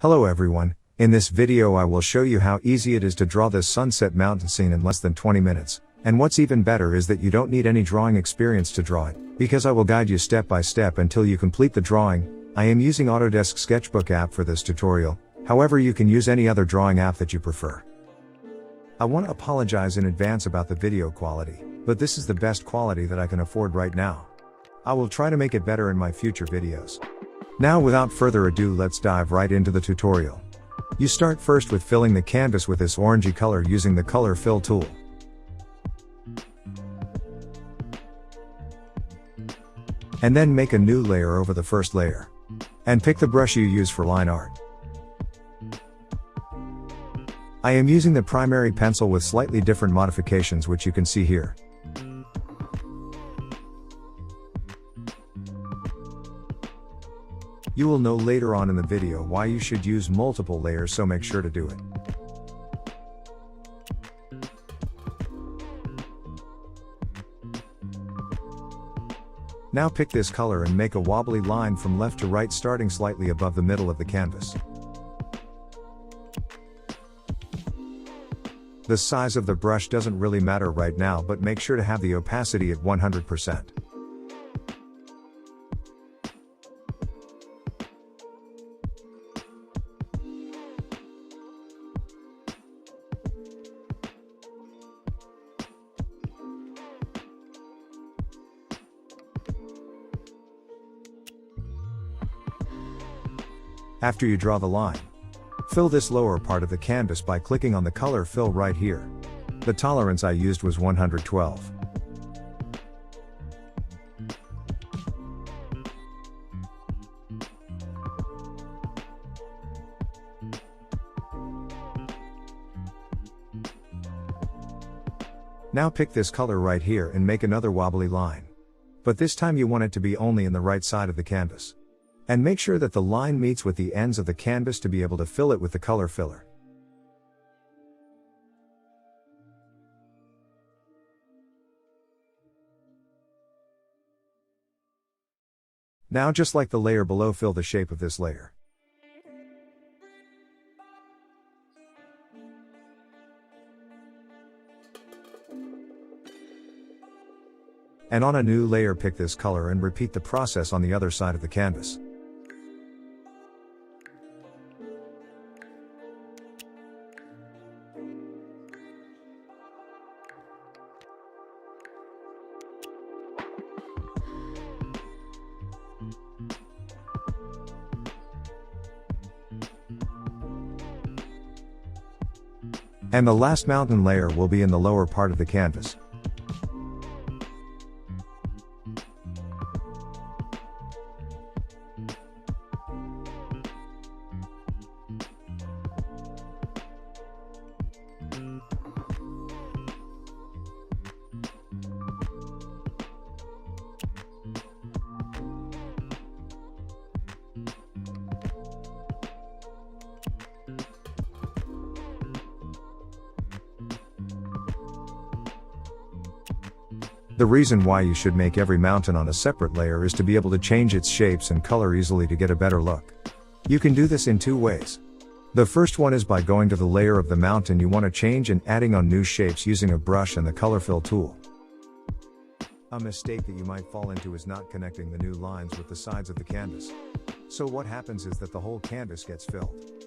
Hello everyone, in this video I will show you how easy it is to draw this sunset mountain scene in less than 20 minutes, and what's even better is that you don't need any drawing experience to draw it, because I will guide you step by step until you complete the drawing. I am using Autodesk sketchbook app for this tutorial, however you can use any other drawing app that you prefer. I want to apologize in advance about the video quality, but this is the best quality that I can afford right now. I will try to make it better in my future videos. Now without further ado, let's dive right into the tutorial. You start first with filling the canvas with this orangey color using the color fill tool. And then make a new layer over the first layer. And pick the brush you use for line art. I am using the primary pencil with slightly different modifications which you can see here. You will know later on in the video why you should use multiple layers, so make sure to do it. Now pick this color and make a wobbly line from left to right starting slightly above the middle of the canvas. The size of the brush doesn't really matter right now, but make sure to have the opacity at 100%. After you draw the line, fill this lower part of the canvas by clicking on the color fill right here. The tolerance I used was 112. Now pick this color right here and make another wobbly line. But this time you want it to be only in the right side of the canvas. And make sure that the line meets with the ends of the canvas to be able to fill it with the color filler. Now, just like the layer below, fill the shape of this layer. And on a new layer, pick this color and repeat the process on the other side of the canvas. And the last mountain layer will be in the lower part of the canvas. The reason why you should make every mountain on a separate layer is to be able to change its shapes and color easily to get a better look. You can do this in two ways. The first one is by going to the layer of the mountain you want to change and adding on new shapes using a brush and the color fill tool. A mistake that you might fall into is not connecting the new lines with the sides of the canvas. So what happens is that the whole canvas gets filled.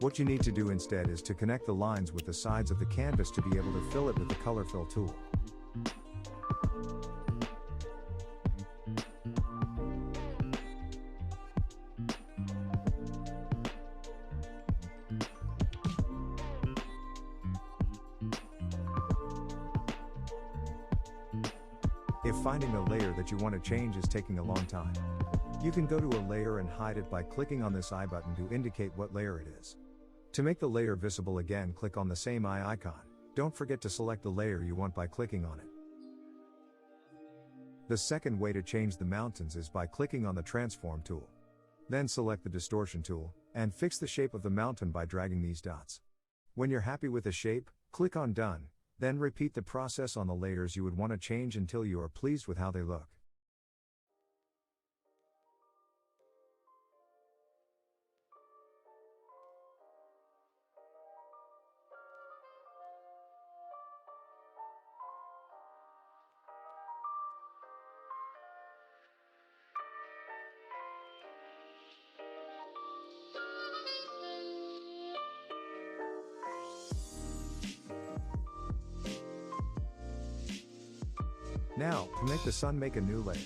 What you need to do instead is to connect the lines with the sides of the canvas to be able to fill it with the color fill tool. If finding a layer that you want to change is taking a long time, you can go to a layer and hide it by clicking on this eye button to indicate what layer it is. To make the layer visible again, click on the same eye icon. Don't forget to select the layer you want by clicking on it. The second way to change the mountains is by clicking on the transform tool. Then select the distortion tool, and fix the shape of the mountain by dragging these dots. When you're happy with the shape, click on Done, then repeat the process on the layers you would want to change until you are pleased with how they look. Now, to make the sun, make a new layer.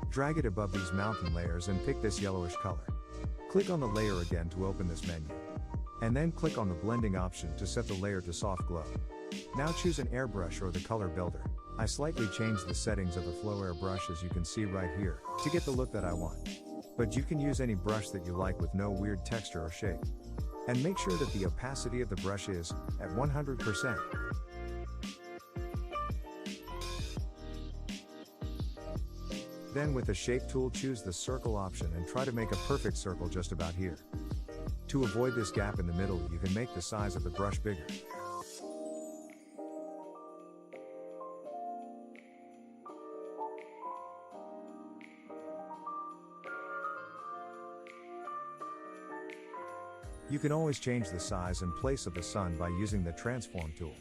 Drag it above these mountain layers and pick this yellowish color. Click on the layer again to open this menu. And then click on the blending option to set the layer to soft glow. Now choose an airbrush or the color builder. I slightly changed the settings of the flow airbrush, as you can see right here, to get the look that I want. But you can use any brush that you like with no weird texture or shape. And make sure that the opacity of the brush is at 100%. Then with the shape tool, choose the circle option and try to make a perfect circle just about here. To avoid this gap in the middle, you can make the size of the brush bigger. You can always change the size and place of the sun by using the transform tool.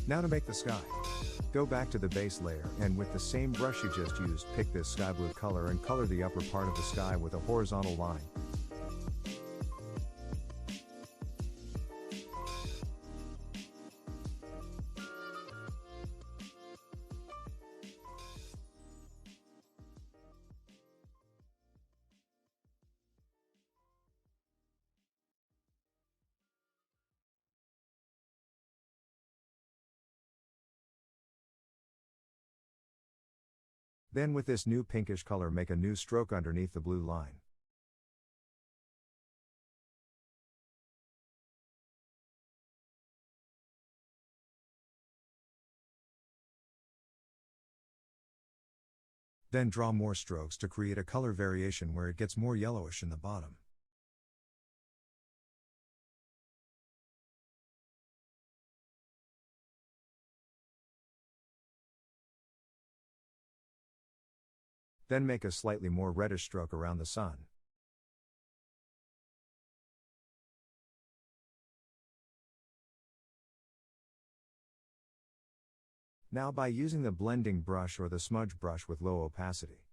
Now to make the sky. Go back to the base layer and with the same brush you just used, pick this sky blue color and color the upper part of the sky with a horizontal line. Then with this new pinkish color, make a new stroke underneath the blue line. Then draw more strokes to create a color variation where it gets more yellowish in the bottom. Then make a slightly more reddish stroke around the sun. Now by using the blending brush or the smudge brush with low opacity,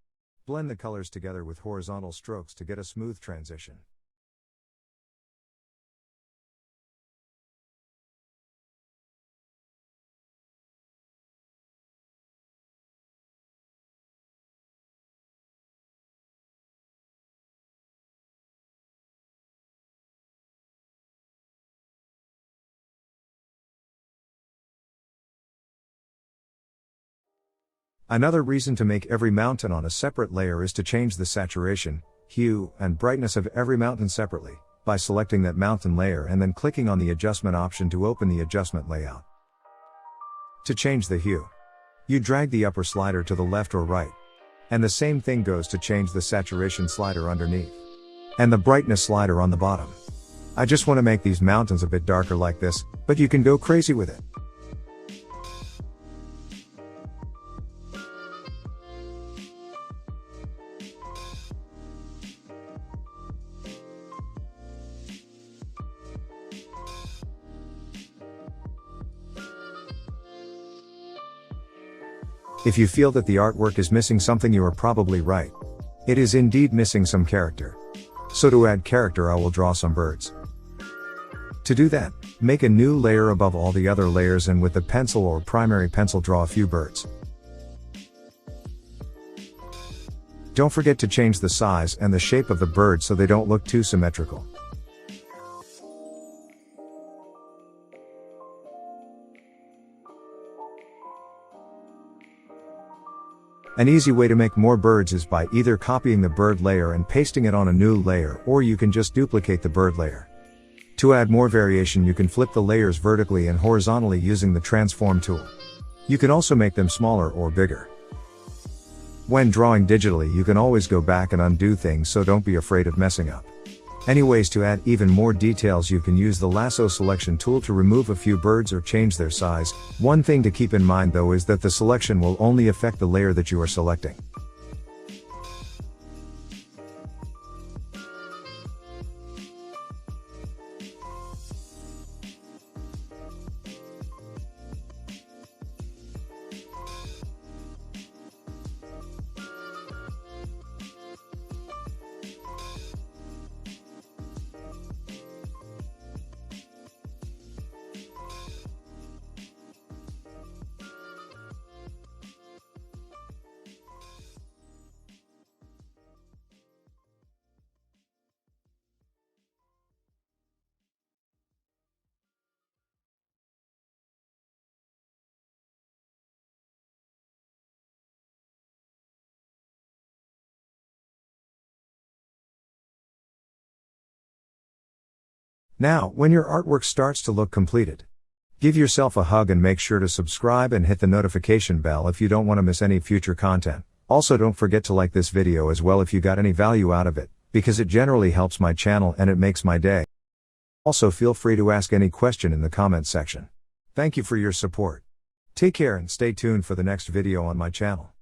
blend the colors together with horizontal strokes to get a smooth transition. Another reason to make every mountain on a separate layer is to change the saturation, hue, and brightness of every mountain separately, by selecting that mountain layer and then clicking on the adjustment option to open the adjustment layout. To change the hue, you drag the upper slider to the left or right. And the same thing goes to change the saturation slider underneath. And the brightness slider on the bottom. I just want to make these mountains a bit darker like this, but you can go crazy with it. If you feel that the artwork is missing something, you are probably right. It is indeed missing some character. So to add character, I will draw some birds. To do that, make a new layer above all the other layers and with the pencil or primary pencil draw a few birds. Don't forget to change the size and the shape of the bird so they don't look too symmetrical. An easy way to make more birds is by either copying the bird layer and pasting it on a new layer, or you can just duplicate the bird layer. To add more variation, you can flip the layers vertically and horizontally using the transform tool. You can also make them smaller or bigger. When drawing digitally, you can always go back and undo things, so don't be afraid of messing up. Anyways, to add even more details, you can use the lasso selection tool to remove a few birds or change their size. One thing to keep in mind though is that the selection will only affect the layer that you are selecting. Now, when your artwork starts to look completed, give yourself a hug and make sure to subscribe and hit the notification bell if you don't want to miss any future content. Also, don't forget to like this video as well if you got any value out of it, because it generally helps my channel and it makes my day. Also, feel free to ask any question in the comments section. Thank you for your support. Take care and stay tuned for the next video on my channel.